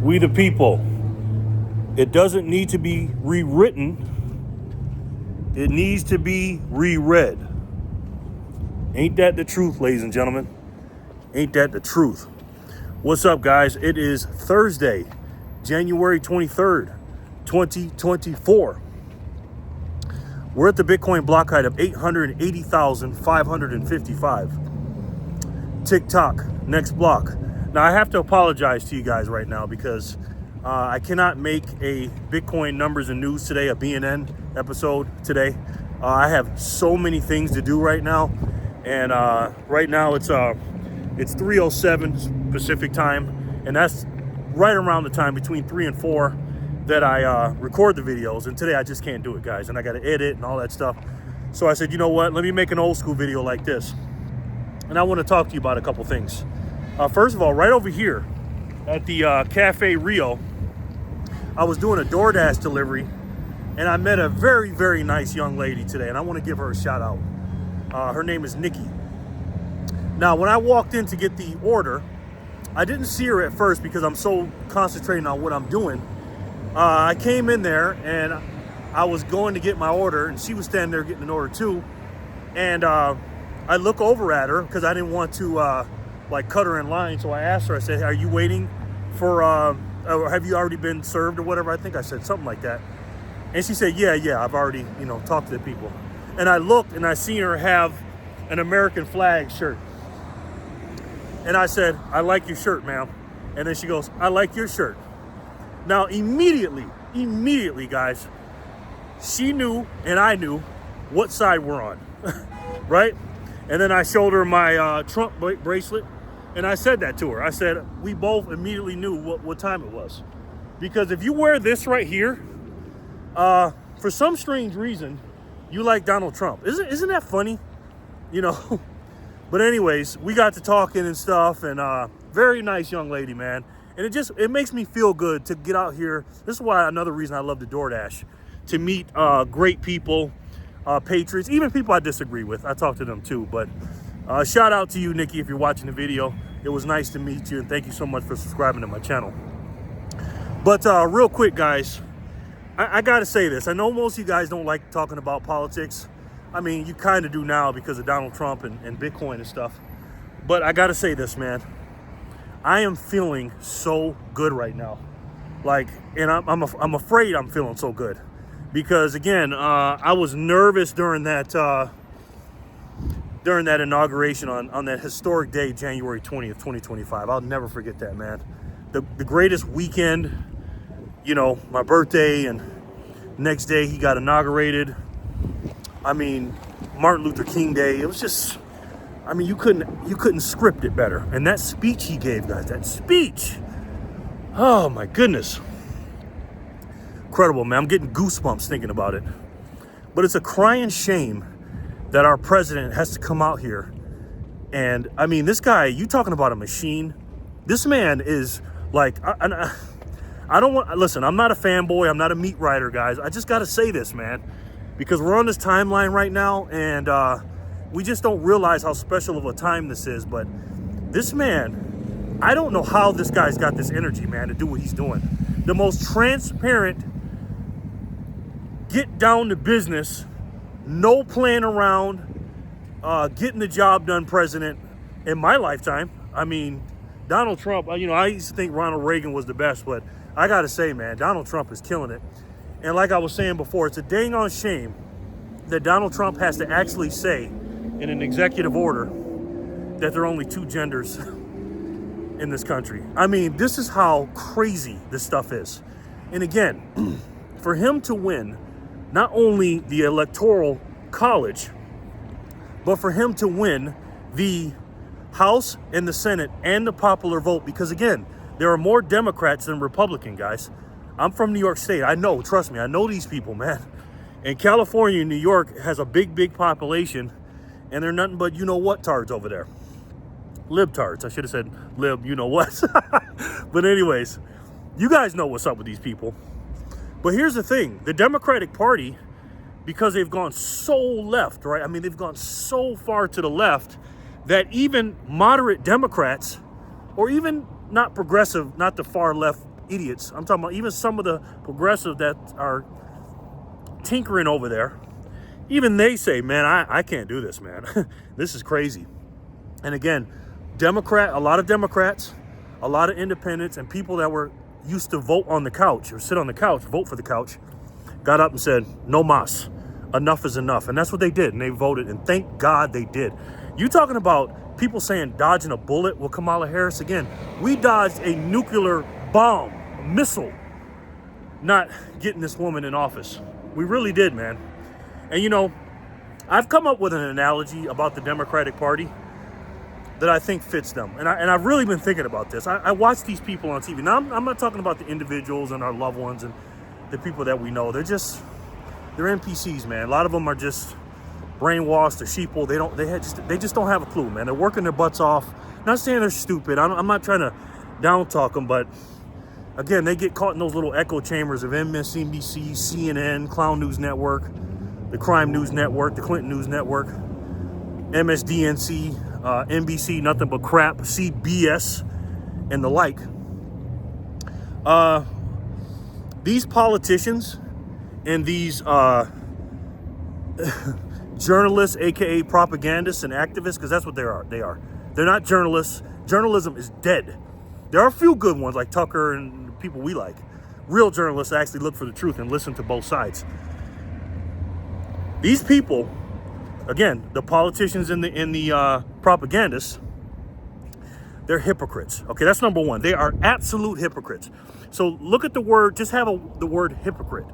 We the people. It doesn't need to be rewritten. It needs to be reread. Ain't that the truth, ladies and gentlemen? Ain't that the truth? What's up, guys? It is Thursday, January 23rd, 2024. We're at the Bitcoin block height of 880,555. TikTok, next block. Now, I have to apologize to you guys right now because I cannot make a Bitcoin numbers and news today, a BNN episode today. I have so many things to do right now. And right now it's 3:07 Pacific time. And that's right around the time between 3 and 4 that I record the videos. And today I just can't do it, guys. And I got to edit and all that stuff. So I said, you know what? Let me make an old school video like this. And I want to talk to you about a couple things. First of all, right over here at the Cafe Rio, I was doing a DoorDash delivery, and I met a very, very nice young lady today, and I want to give her a shout out. Her name is Nikki. Now, when I walked in to get the order, I didn't see her at first because I'm so concentrating on what I'm doing. I came in there, and I was going to get my order, and she was standing there getting an order too. And I look over at her because I didn't want to cut her in line. So I asked her, I said, are you waiting for, or have you already been served or whatever? I think I said something like that. And she said, yeah, I've already, talked to the people. And I looked and I seen her have an American flag shirt. And I said, I like your shirt, ma'am. And then she goes, I like your shirt. Now, immediately, guys, she knew and I knew what side we're on, right? And then I showed her my Trump bracelet, and I said that to her. I said, we both immediately knew what time it was. Because if you wear this right here, for some strange reason, you like Donald Trump. Isn't that funny? But anyways, we got to talking and stuff, and very nice young lady, man. And it makes me feel good to get out here. This is why another reason I love the DoorDash, to meet great people, patriots, even people I disagree with. I talk to them too. But shout out to you, Nikki, if you're watching the video. It was nice to meet you, and thank you so much for subscribing to my channel. But real quick, guys, I gotta say this. I know most of you guys don't like talking about politics. I mean, you kind of do now because of Donald Trump and Bitcoin and stuff. But I gotta say this, man. I am feeling so good right now. And I'm afraid I'm feeling so good. Because again, I was nervous during that inauguration on that historic day, January 20th, 2025. I'll never forget that, man. The greatest weekend, my birthday, and next day he got inaugurated. I mean, Martin Luther King Day. It was just, you couldn't script it better. And that speech he gave, guys, that speech. Oh my goodness. Incredible, man. I'm getting goosebumps thinking about it. But it's a crying shame that our president has to come out here. And this guy, you talking about a machine. This man is like, I don't want, listen, I'm not a fanboy. I'm not a meat rider, guys. I just got to say this, man, because we're on this timeline right now. And we just don't realize how special of a time this is. But this man, I don't know how this guy's got this energy, man, to do what he's doing. The most transparent, get down to business, no playing around, getting the job done president in my lifetime. Donald Trump, I used to think Ronald Reagan was the best, but I got to say, man, Donald Trump is killing it. And like I was saying before, it's a dang on shame that Donald Trump has to actually say in an executive order that there are only two genders in this country. This is how crazy this stuff is. And again, for him to win not only the Electoral College, but for him to win the House and the Senate and the popular vote, because again, there are more Democrats than Republican, guys. I'm from New York State. I know, trust me, I know these people, man. And California and New York has a big population, and they're nothing but you-know-what-tards over there. Libtards. I should have said lib, you-know-what. But anyways, you guys know what's up with these people. But here's the thing. The Democratic Party, because they've gone so left, right? They've gone so far to the left that even moderate Democrats, or even not progressive, not the far left idiots. I'm talking about even some of the progressives that are tinkering over there. Even they say, man, I can't do this, man. This is crazy. And again, a lot of Democrats, a lot of independents, and people that were used to vote on the couch or sit on the couch, vote for the couch, got up and said, no mas, enough is enough. And that's what they did, and they voted, and thank God they did. You talking about people saying dodging a bullet with Kamala Harris? Again, we dodged a nuclear bomb, a missile, not getting this woman in office. We really did, man. And you know, I've come up with an analogy about the Democratic Party that I think fits them. And I've really been thinking about this. I watch these people on TV. Now, I'm not talking about the individuals and our loved ones and the people that we know. They're NPCs, man. A lot of them are just brainwashed or sheeple. They just don't have a clue, man. They're working their butts off. Not saying they're stupid. I'm not trying to down talk them, but again, they get caught in those little echo chambers of MSNBC, CNN, Clown News Network, the Crime News Network, the Clinton News Network, MSDNC, NBC, nothing but crap, CBS, and the like. These politicians and these journalists, aka propagandists and activists, because that's what they are. They're not journalists. Journalism is dead. There are a few good ones like Tucker and people we like. Real journalists actually look for the truth and listen to both sides. These people, again, the politicians and the propagandists, they're hypocrites. Okay, that's number one. They are absolute hypocrites. So look at the word, just have the word hypocrite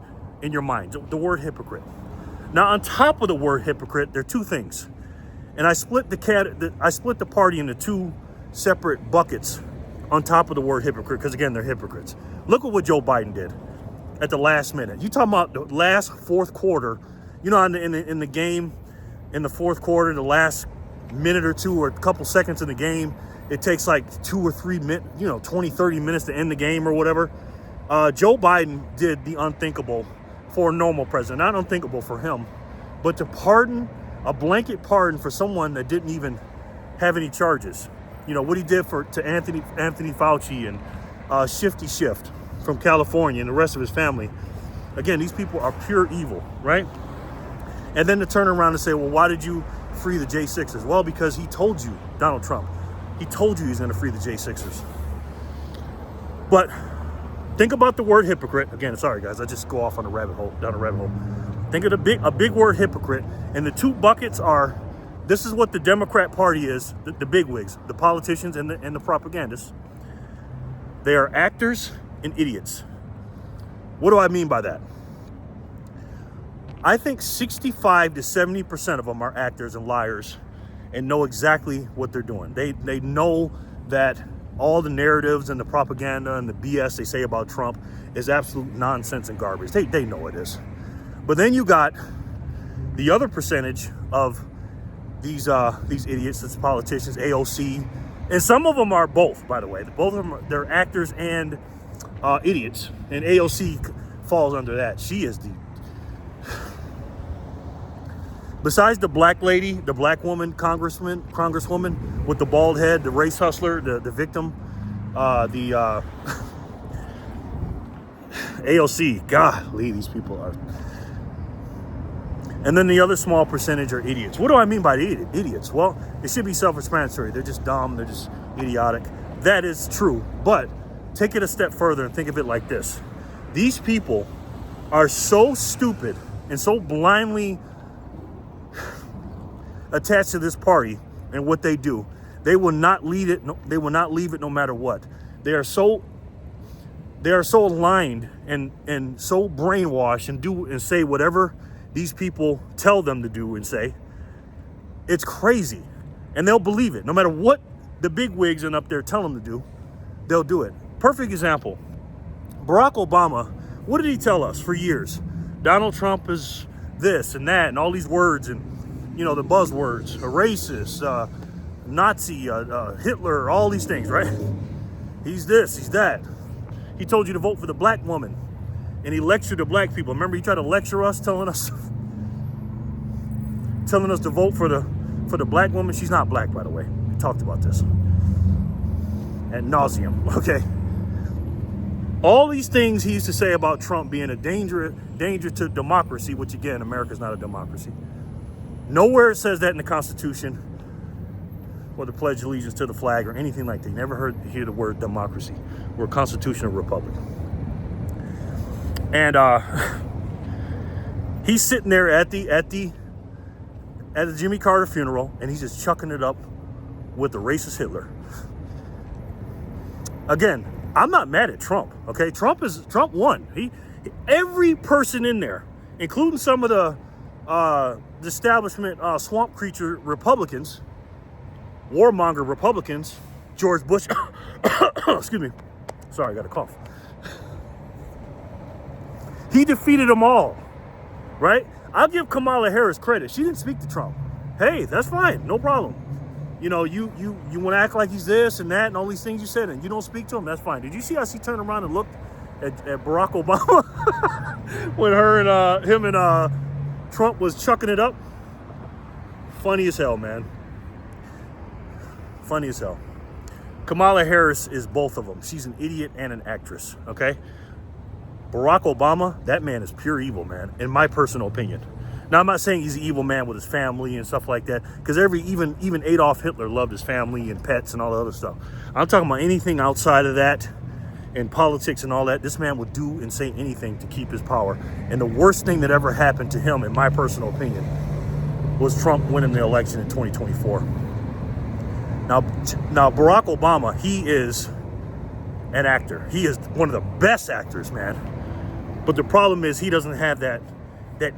in your mind, the word hypocrite. Now, on top of the word hypocrite, there are two things. And I split the party into two separate buckets on top of the word hypocrite, because again, they're hypocrites. Look at what Joe Biden did at the last minute. You talking about the last fourth quarter, you know, in the game, in the fourth quarter, the last minute or two or a couple seconds in the game, it takes like 2 or 3 minutes, 20, 30 minutes to end the game or whatever. Joe Biden did the unthinkable for a normal president. Not unthinkable for him, but to pardon, a blanket pardon for someone that didn't even have any charges. You know, what he did to Anthony Fauci and Shifty Shift from California and the rest of his family. Again, these people are pure evil, right? And then to turn around and say, well, why did you free the J6ers? Well, because he told you, Donald Trump, he told you he's going to free the J6ers. But think about the word hypocrite. Again, sorry, guys, I just go off on down a rabbit hole. Think of a big word hypocrite. And the two buckets are, this is what the Democrat Party is, the bigwigs, the politicians and the propagandists. They are actors and idiots. What do I mean by that? I think 65 to 70% of them are actors and liars and know exactly what they're doing. They know that all the narratives and the propaganda and the BS they say about Trump is absolute nonsense and garbage. They know it is. But then you got the other percentage of these idiots, these politicians, AOC, and some of them are both, by the way. Both of them, they're actors and idiots, and AOC falls under that. She is besides the black lady, the black woman, congresswoman with the bald head, the race hustler, the victim, AOC, golly, these people are. And then the other small percentage are idiots. What do I mean by idiots? Well, it should be self-explanatory. They're just dumb. They're just idiotic. That is true. But take it a step further and think of it like this. These people are so stupid and so blindly attached to this party and what they do. They will not leave it. They will not leave it no matter what. They are so aligned and so brainwashed and do and say whatever these people tell them to do and say. It's crazy. And they'll believe it. No matter what the big wigs and up there tell them to do, they'll do it. Perfect example. Barack Obama, what did he tell us for years? Donald Trump is this and that and all these words and, the buzzwords, a racist, Nazi, Hitler, all these things, right? He's this, he's that. He told you to vote for the black woman. And he lectured the black people. Remember, he tried to lecture us, telling us to vote for the black woman. She's not black, by the way. We talked about this ad nauseum. Okay. All these things he used to say about Trump being a danger to democracy, which again, America's not a democracy. Nowhere it says that in the Constitution or the Pledge of Allegiance to the flag or anything like that. You never hear the word democracy. We're a constitutional republic. And he's sitting there at the Jimmy Carter funeral, and he's just chucking it up with the racist Hitler. Again, I'm not mad at Trump, okay? Trump won. Every person in there, including some of the establishment swamp creature Republicans, warmonger Republicans, George Bush, excuse me, sorry, I got a cough. He defeated them all, right? I'll give Kamala Harris credit. She didn't speak to Trump. Hey, that's fine, no problem. You know, you want to act like he's this and that and all these things you said, and you don't speak to him, that's fine. Did you see how she turned around and looked at Barack Obama when him and Trump was chucking it up? Funny as hell, man. Funny as hell. Kamala Harris is both of them. She's an idiot and an actress, okay? Barack Obama, that man is pure evil, man, in my personal opinion. Now, I'm not saying he's an evil man with his family and stuff like that, because even Adolf Hitler loved his family and pets and all the other stuff. I'm talking about anything outside of that and politics and all that. This man would do and say anything to keep his power. And the worst thing that ever happened to him, in my personal opinion, was Trump winning the election in 2024. Now Barack Obama, he is an actor. He is one of the best actors, man. But the problem is he doesn't have that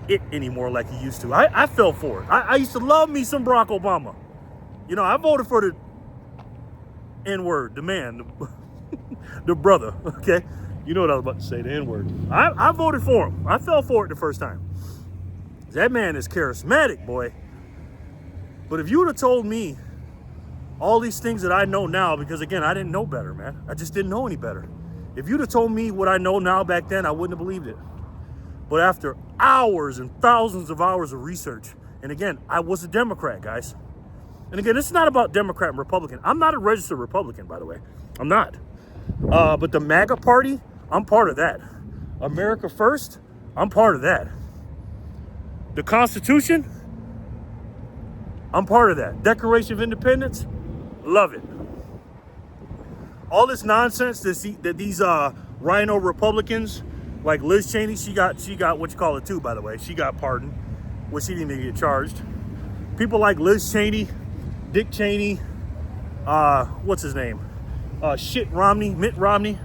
it anymore like he used to. I fell for it. I used to love me some Barack Obama. You know, I voted for the N-word, the man, the brother, okay? You know what I was about to say, the N-word. I voted for him. I fell for it the first time. That man is charismatic, boy. But if you would have told me all these things that I know now, because again, I didn't know better, man. I just didn't know any better. If you'd have told me what I know now back then, I wouldn't have believed it. But after hours and thousands of hours of research, and again, I was a Democrat, guys. And again, it's not about Democrat and Republican. I'm not a registered Republican, by the way. I'm not. But the MAGA party, I'm part of that. America First, I'm part of that. The Constitution, I'm part of that. Declaration of Independence, love it. All this nonsense that these rhino Republicans, like Liz Cheney, she got what you call it too, by the way. She got pardoned, which she didn't even get charged. People like Liz Cheney, Dick Cheney, what's his name? Mitt Romney,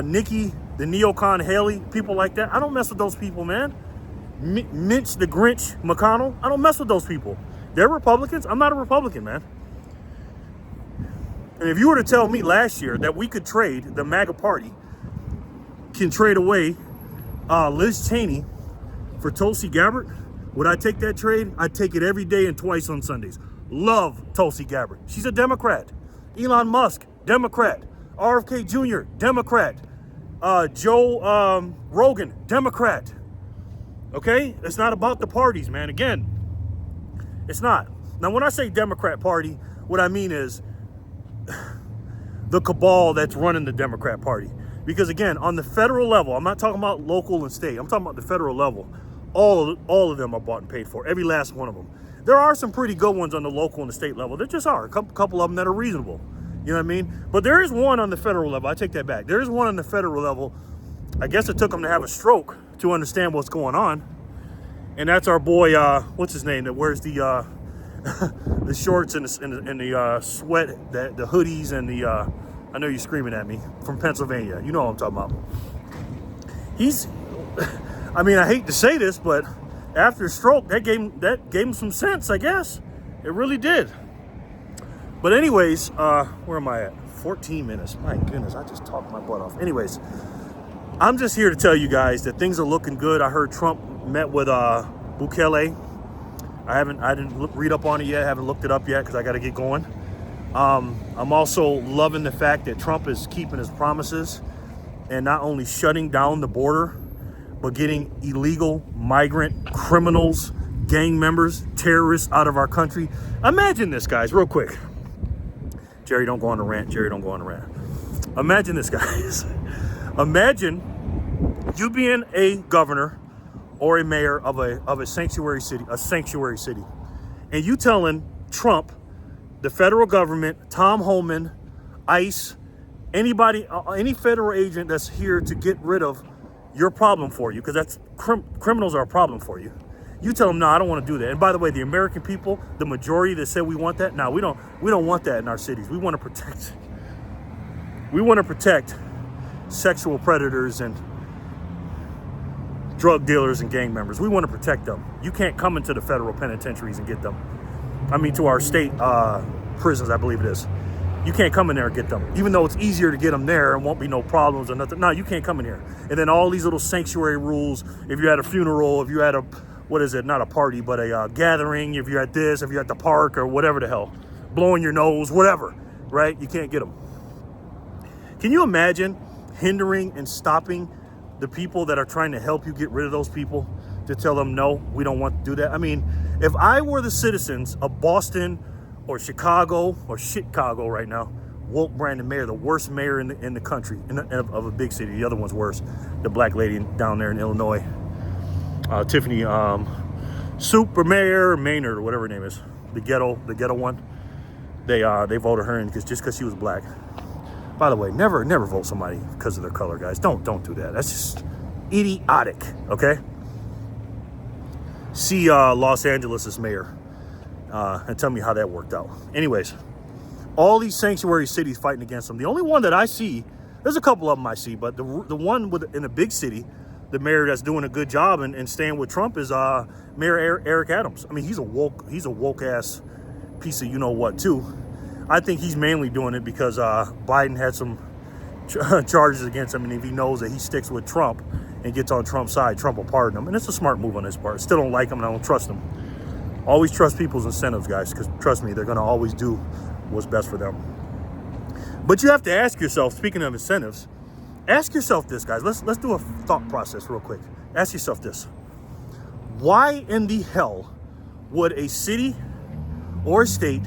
Nikki, the neocon Haley, people like that. I don't mess with those people, man. Mitch the Grinch McConnell, I don't mess with those people. They're Republicans. I'm not a Republican, man. And if you were to tell me last year that we could trade, the MAGA party can trade away Liz Cheney for Tulsi Gabbard, would I take that trade? I'd take it every day and twice on Sundays. Love Tulsi Gabbard. She's a Democrat. Elon Musk, Democrat. RFK Jr., Democrat. Joe Rogan, Democrat. Okay? It's not about the parties, man. Again, it's not. Now, when I say Democrat Party, what I mean is the cabal that's running the Democrat Party. Because again, on the federal level, I'm not talking about local and state. I'm talking about the federal level. All of them are bought and paid for. Every last one of them. There are some pretty good ones on the local and the state level. There just are. A couple of them that are reasonable. You know what I mean? But there is one on the federal level. I take that back. There is one on the federal level. I guess it took them to have a stroke to understand what's going on. And that's our boy, what's his name, that wears the the shorts and the sweat, the hoodies and the, I know you're screaming at me, from Pennsylvania. You know what I'm talking about. I mean, I hate to say this, but after a stroke, that gave him some sense, I guess. It really did. But anyways, where am I at? 14 minutes. My goodness, I just talked my butt off. Anyways, I'm just here to tell you guys that things are looking good. I heard Trump met with Bukele. I didn't read up on it yet. I haven't looked it up yet because I got to get going. I'm also loving the fact that Trump is keeping his promises and not only shutting down the border, but getting illegal migrant criminals, gang members, terrorists out of our country. Imagine this, guys, real quick. Jerry, don't go on a rant. Jerry, don't go on a rant. Imagine this, guys. Imagine you being a governor or a mayor of a sanctuary city, and you telling Trump, the federal government, Tom Homan, ICE, anybody, any federal agent that's here to get rid of your problem for you, because that's criminals are a problem for you. You tell them, no, I don't want to do that. And by the way, the American people, the majority that said we want that, no, we don't want that in our cities. We want to protect sexual predators and drug dealers and gang members. We want to protect them. You can't come into the federal penitentiaries and get them. I mean, to our state prisons, I believe it is. You can't come in there and get them. Even though it's easier to get them there and won't be no problems or nothing. No, you can't come in here. And then all these little sanctuary rules, if you're at a funeral, if you're at a, what is it, not a party, but a gathering, if you're at this, if you're at the park or whatever the hell, blowing your nose, whatever, right? You can't get them. Can you imagine hindering and stopping the people that are trying to help you get rid of those people, to tell them, no, we don't want to do that? I mean, if I were the citizens of Boston or Chicago or Chicago right now, woke Brandon mayor, the worst mayor in the country, of a big city. The other one's worse. The black lady down there in Illinois, Tiffany, Super Mayor Maynard or whatever her name is, the ghetto one. They voted her in just because she was black. By the way, never vote somebody because of their color, guys. Don't do that. That's just idiotic. Okay. See Los Angeles' mayor and tell me how that worked out. Anyways, all these sanctuary cities fighting against them. The only one that I see, there's a couple of them I see, but the one in a big city, the mayor that's doing a good job and staying with Trump is Mayor Eric Adams. I mean, he's a woke ass piece of you know what too. I think he's mainly doing it because Biden had some charges against him, and if he knows that he sticks with Trump and gets on Trump's side, Trump will pardon him. And it's a smart move on his part. Still don't like him, and I don't trust him. Always trust people's incentives, guys, because trust me, they're going to always do what's best for them. But you have to ask yourself, speaking of incentives, ask yourself this, guys. Let's do a thought process real quick. Ask yourself this. Why in the hell would a city or a state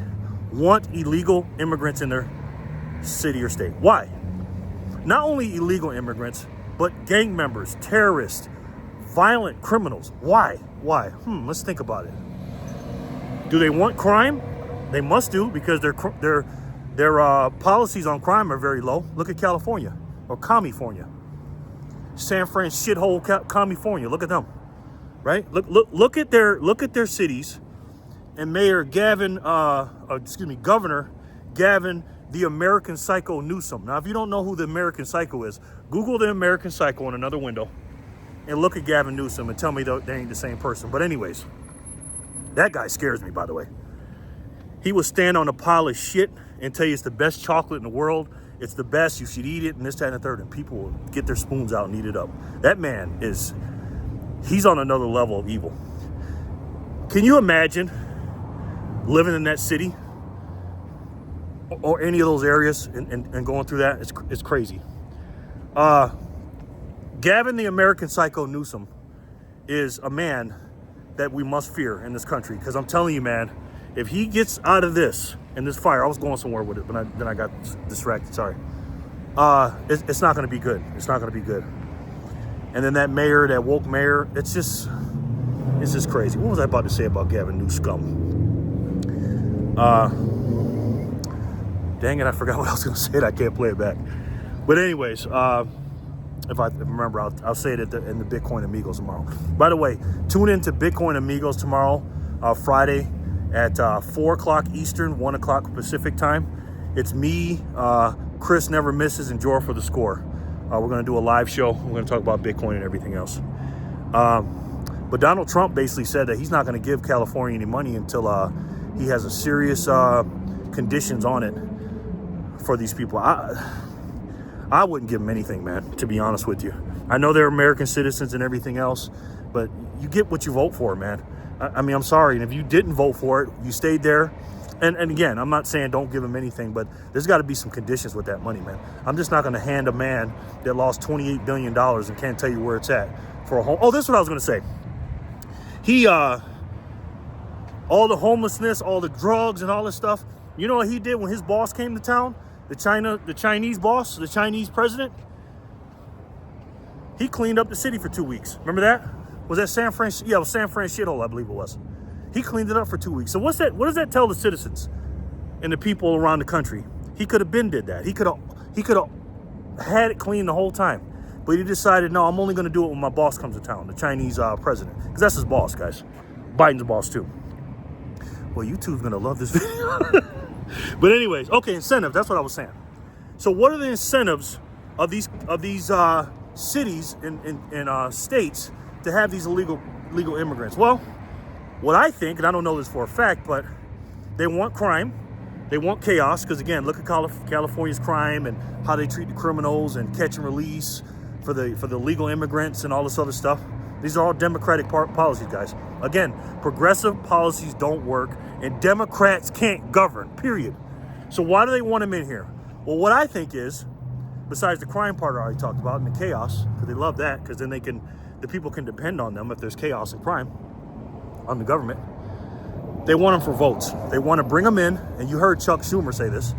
want illegal immigrants in their city or state? Why? Not only illegal immigrants, but gang members, terrorists, violent criminals. Why? Let's think about it. Do they want crime? They must do, because their policies on crime are very low. Look at California or California, San Fran shithole California. Look at them, right? Look at their cities. And Governor Gavin, the American Psycho Newsom. Now, if you don't know who the American Psycho is, Google the American Psycho in another window and look at Gavin Newsom and tell me they ain't the same person. But anyways, that guy scares me, by the way. He will stand on a pile of shit and tell you it's the best chocolate in the world. It's the best. You should eat it, and this, that, and the third. And people will get their spoons out and eat it up. That man he's on another level of evil. Can you imagine living in that city or any of those areas and going through that? It's crazy. Gavin, the American Psycho Newsom, is a man that we must fear in this country. Because I'm telling you, man, if he gets out of this and this fire, I was going somewhere with it, but then I got distracted. Sorry. It's not going to be good. It's not going to be good. And then that mayor, that woke mayor, it's just crazy. What was I about to say about Gavin Newsom? Dang it, I forgot what I was going to say. I can't play it back. But anyways, if I remember, I'll say it in the Bitcoin Amigos tomorrow. By the way, tune into Bitcoin Amigos tomorrow, Friday at 4 o'clock Eastern, 1 o'clock Pacific time. It's me, Chris Never Misses, and Jor for the Score. We're going to do a live show. We're going to talk about Bitcoin and everything else. But Donald Trump basically said that he's not going to give California any money until he has a serious conditions on it for these people. I wouldn't give them anything, man, to be honest with you. I know they're American citizens and everything else, but you get what you vote for, man. I mean, I'm sorry. And if you didn't vote for it, you stayed there. And again, I'm not saying don't give them anything, but there's got to be some conditions with that money, man. I'm just not going to hand a man that lost $28 billion and can't tell you where it's at for a home. Oh, this is what I was going to say. He, all the homelessness, all the drugs and all this stuff. You know what he did when his boss came to town? The Chinese boss, the Chinese president? He cleaned up the city for 2 weeks. Remember that? Was that San Fran? Yeah, it was San Fran shithole, I believe it was. He cleaned it up for 2 weeks. So what's that? What does that tell the citizens and the people around the country? He could have did that. He could have had it clean the whole time. But he decided, no, I'm only going to do it when my boss comes to town, the Chinese president. Because that's his boss, guys. Biden's boss, too. Well, YouTube's going to love this video. But anyways, okay, incentives. That's what I was saying. So what are the incentives of these cities and states to have these legal immigrants? Well, what I think, and I don't know this for a fact, but they want crime. They want chaos. Because, again, look at California's crime and how they treat the criminals and catch and release for the legal immigrants and all this other stuff. These are all Democratic policies, guys. Again, progressive policies don't work, and Democrats can't govern, period. So why do they want them in here? Well, what I think is, besides the crime part I already talked about and the chaos, because they love that, because then the people can depend on them if there's chaos and crime on the government. They want them for votes. They want to bring them in, and you heard Chuck Schumer say this.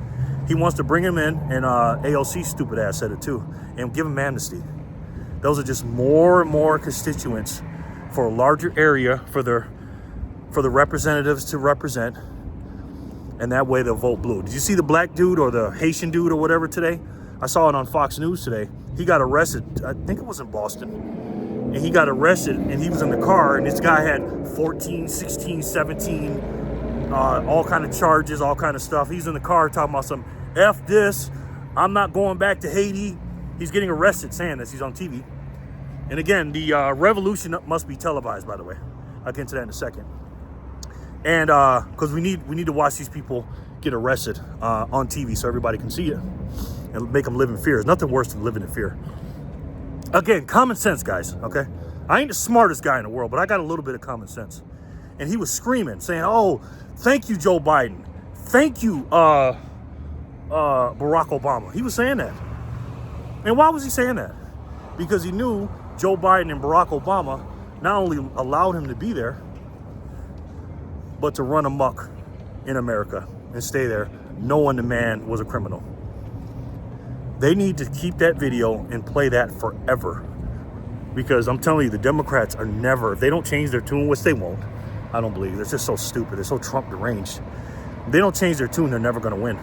He wants to bring them in, and AOC stupid ass said it too, and give them amnesty. Those are just more and more constituents for a larger area for the representatives to represent, and that way they'll vote blue. Did you see the black dude or the Haitian dude or whatever today? I saw it on Fox News today. He got arrested. I think it was in Boston. And he got arrested, and he was in the car, and this guy had 14, 16, 17, all kind of charges, all kind of stuff. He's in the car talking about some F this, I'm not going back to Haiti. He's getting arrested saying this. He's on TV. And again, the revolution must be televised, by the way. I'll get into that in a second. And because we need to watch these people get arrested on TV so everybody can see it and make them live in fear. There's nothing worse than living in fear. Again, common sense, guys, okay? I ain't the smartest guy in the world, but I got a little bit of common sense. And he was screaming, saying, oh, thank you, Joe Biden. Thank you, Barack Obama. He was saying that. And why was he saying that? Because he knew Joe Biden and Barack Obama not only allowed him to be there, but to run amok in America and stay there, knowing the man was a criminal. They need to keep that video and play that forever. Because I'm telling you, the Democrats are never, if they don't change their tune, which they won't, I don't believe. They're just so stupid. They're so Trump deranged. If they don't change their tune, they're never going to win.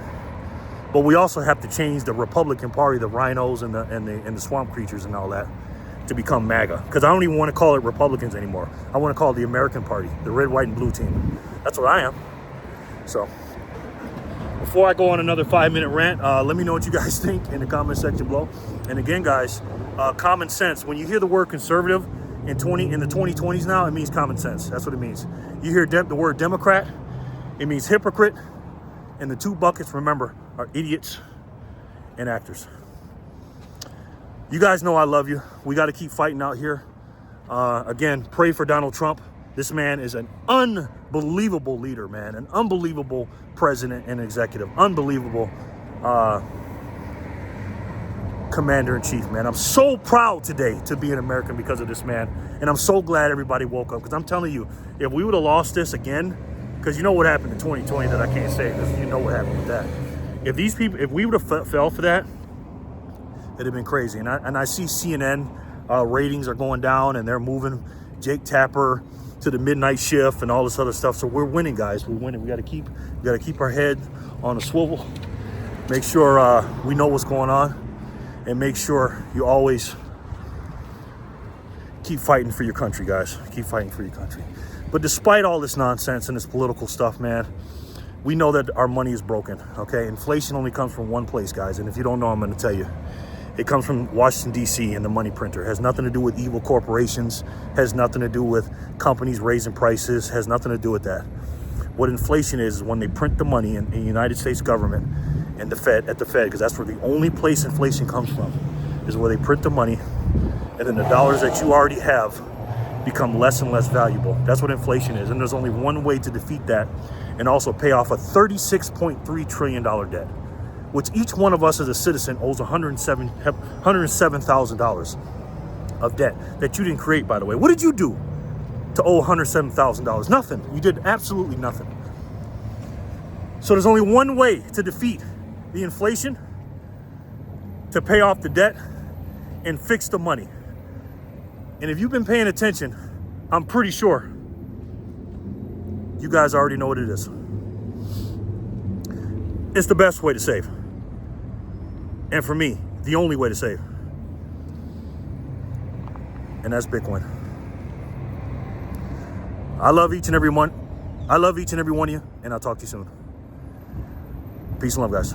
But we also have to change the Republican Party, the rhinos and the swamp creatures and all that, to become MAGA. Because I don't even want to call it Republicans anymore. I want to call it the American Party, the red, white, and blue team. That's what I am. So, before I go on another 5-minute rant, let me know what you guys think in the comment section below. And again, guys, common sense. When you hear the word conservative in the 2020s now, it means common sense. That's what it means. You hear the word Democrat, it means hypocrite. And the two buckets, remember, are idiots and actors. You guys know I love you. We got to keep fighting out here. Again, pray for Donald Trump. This man is an unbelievable leader, man. An unbelievable president and executive. Unbelievable commander-in-chief, man. I'm so proud today to be an American because of this man. And I'm so glad everybody woke up. Because I'm telling you, if we would have lost this again, because you know what happened in 2020 that I can't say, because you know what happened with that. If we would have fell for that, it'd have been crazy. And I see CNN ratings are going down, and they're moving Jake Tapper to the midnight shift and all this other stuff. So we're winning, guys. We're winning. We got to keep our head on a swivel. Make sure we know what's going on, and make sure you always keep fighting for your country, guys. Keep fighting for your country. But despite all this nonsense and this political stuff, man, we know that our money is broken, okay? Inflation only comes from one place, guys. And if you don't know, I'm going to tell you. It comes from Washington, D.C. and the money printer. It has nothing to do with evil corporations. Has nothing to do with companies raising prices. Has nothing to do with that. What inflation is when they print the money in the United States government and at the Fed, because that's where the only place inflation comes from, is where they print the money, and then the dollars that you already have become less and less valuable. That's what inflation is. And there's only one way to defeat that and also pay off a $36.3 trillion debt, which each one of us as a citizen owes $107,000 of debt that you didn't create, by the way. What did you do to owe $107,000? Nothing. You did absolutely nothing. So there's only one way to defeat the inflation, to pay off the debt and fix the money. And if you've been paying attention, I'm pretty sure you guys already know what it is. It's the best way to save. And for me, the only way to save. And that's Bitcoin. I love each and every one. I love each and every one of you, and I'll talk to you soon. Peace and love, guys.